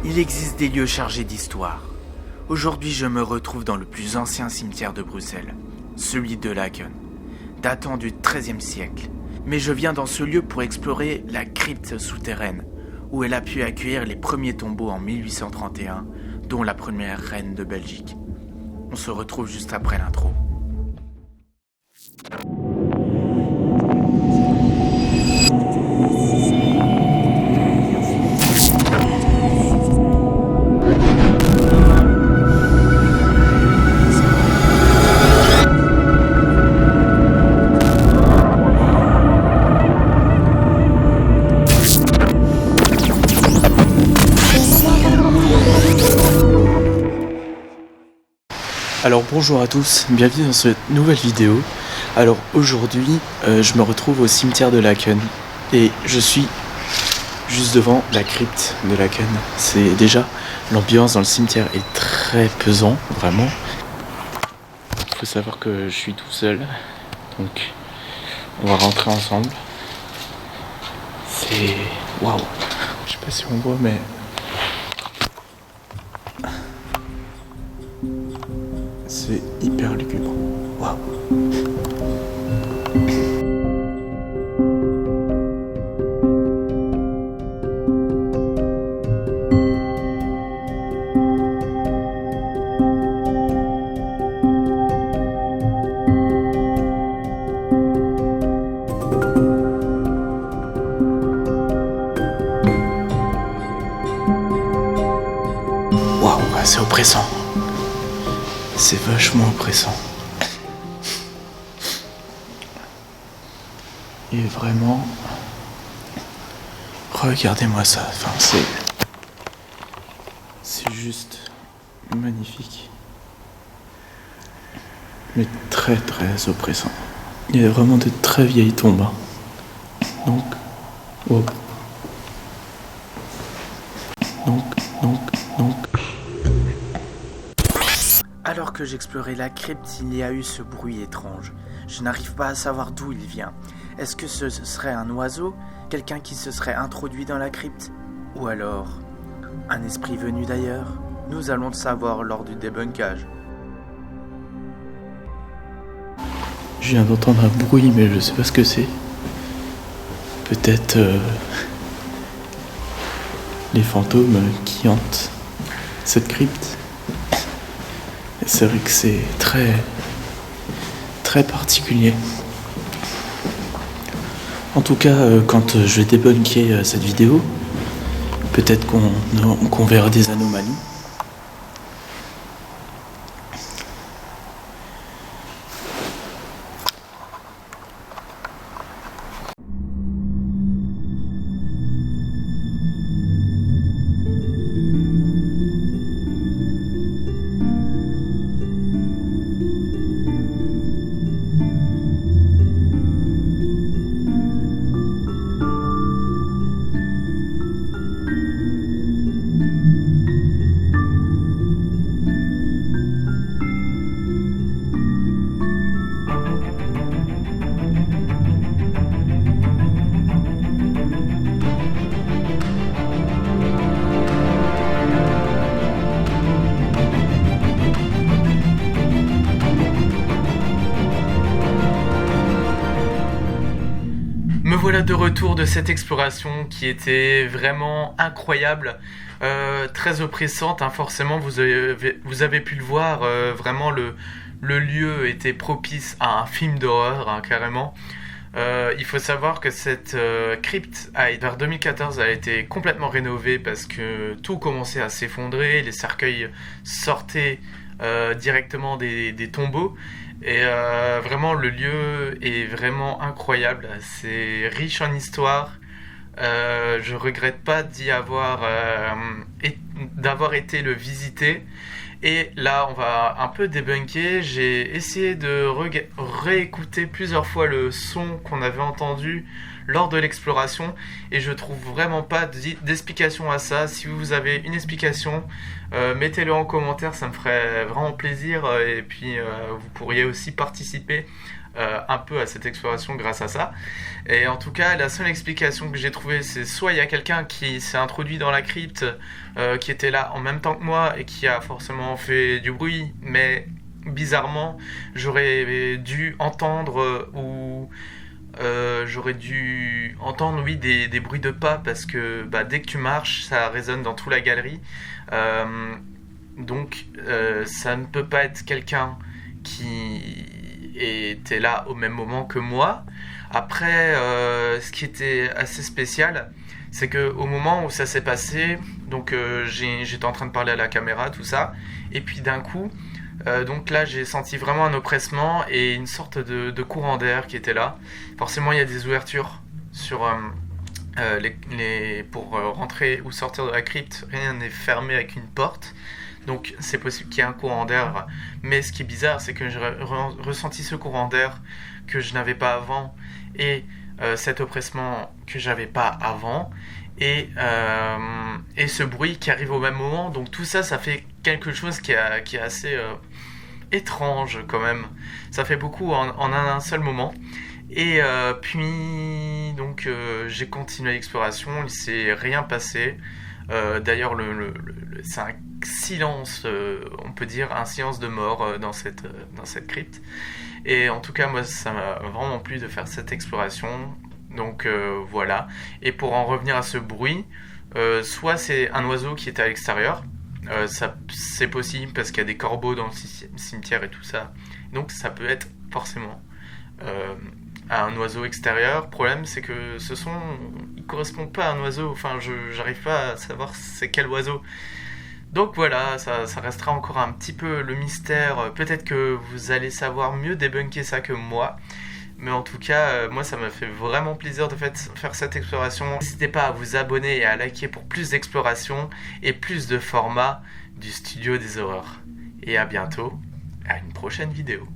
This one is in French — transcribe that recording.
Il existe des lieux chargés d'histoire. Aujourd'hui, je me retrouve dans le plus ancien cimetière de Bruxelles, celui de Laken, datant du XIIIe siècle. Mais je viens dans ce lieu pour explorer la crypte souterraine, où elle a pu accueillir les premiers tombeaux en 1831, dont la première reine de Belgique. On se retrouve juste après l'intro. Alors bonjour à tous, bienvenue dans cette nouvelle vidéo. Alors aujourd'hui, je me retrouve au cimetière de Laken et je suis juste devant la crypte de Laken. C'est déjà, l'ambiance dans le cimetière est très pesant, vraiment. Il faut savoir que je suis tout seul, donc on va rentrer ensemble. C'est... waouh. Je sais pas si on voit, mais... c'est hyper lugubre. Waouh. Waouh, c'est oppressant. C'est vachement oppressant. Et vraiment, regardez-moi ça. Enfin, c'est juste magnifique, mais très très oppressant. Il y a vraiment de très vieilles tombes. Donc, wow. Donc. Alors que j'explorais la crypte, il y a eu ce bruit étrange. Je n'arrive pas à savoir d'où il vient. Est-ce que ce serait un oiseau, quelqu'un qui se serait introduit dans la crypte, ou alors un esprit venu d'ailleurs? Nous allons le savoir lors du débunkage. Je viens d'entendre un bruit, mais je sais pas ce que c'est. Peut-être les fantômes qui hantent cette crypte. C'est vrai que c'est très très particulier. En tout cas, quand je vais débunker cette vidéo, peut-être qu'on verra des anomalies. Me voilà de retour de cette exploration qui était vraiment incroyable, très oppressante, hein, forcément vous avez pu le voir, vraiment le lieu était propice à un film d'horreur, hein, carrément. Il faut savoir que cette crypte, vers 2014, a été complètement rénovée parce que tout commençait à s'effondrer, les cercueils sortaient directement des tombeaux. Et vraiment, le lieu est vraiment incroyable. C'est riche en histoire. Je regrette pas d'avoir été le visiter. Et là, on va un peu débunker. J'ai essayé de réécouter plusieurs fois le son qu'on avait entendu lors de l'exploration et je trouve vraiment pas d'explication à ça. Si vous avez une explication, mettez-le en commentaire, ça me ferait vraiment plaisir et puis vous pourriez aussi participer un peu à cette exploration grâce à ça. Et en tout cas, la seule explication que j'ai trouvée, c'est soit il y a quelqu'un qui s'est introduit dans la crypte, qui était là en même temps que moi et qui a forcément fait du bruit, mais bizarrement, j'aurais dû entendre j'aurais dû entendre, oui, des bruits de pas parce que dès que tu marches, ça résonne dans toute la galerie. Euh, donc, ça ne peut pas être quelqu'un qui était là au même moment que moi. Après, ce qui était assez spécial, c'est que au moment où ça s'est passé, donc j'étais en train de parler à la caméra, tout ça, et puis d'un coup, donc là, j'ai senti vraiment un oppressement et une sorte de courant d'air qui était là. Forcément, il y a des ouvertures sur pour rentrer ou sortir de la crypte. Rien n'est fermé avec une porte. Donc, c'est possible qu'il y ait un courant d'air. Mais ce qui est bizarre, c'est que j'ai ressenti ce courant d'air que je n'avais pas avant et cet oppressement que j'avais pas avant. Et ce bruit qui arrive au même moment. Donc tout ça, ça fait quelque chose qui est assez étrange quand même. Ça fait beaucoup en un seul moment. Et puis, donc, j'ai continué l'exploration. Il s'est rien passé. D'ailleurs, c'est un silence, on peut dire, un silence de mort dans cette crypte. Et en tout cas, moi, ça m'a vraiment plu de faire cette exploration. Donc voilà. Et pour en revenir à ce bruit, soit c'est un oiseau qui était à l'extérieur, ça c'est possible parce qu'il y a des corbeaux dans le cimetière et tout ça. Donc ça peut être forcément un oiseau extérieur. Le problème c'est que il correspond pas à un oiseau. Enfin, j'arrive pas à savoir c'est quel oiseau. Donc voilà, ça restera encore un petit peu le mystère. Peut-être que vous allez savoir mieux débunker ça que moi. Mais en tout cas, moi ça m'a fait vraiment plaisir de faire cette exploration. N'hésitez pas à vous abonner et à liker pour plus d'exploration et plus de formats du Studio des Horreurs. Et à bientôt, à une prochaine vidéo.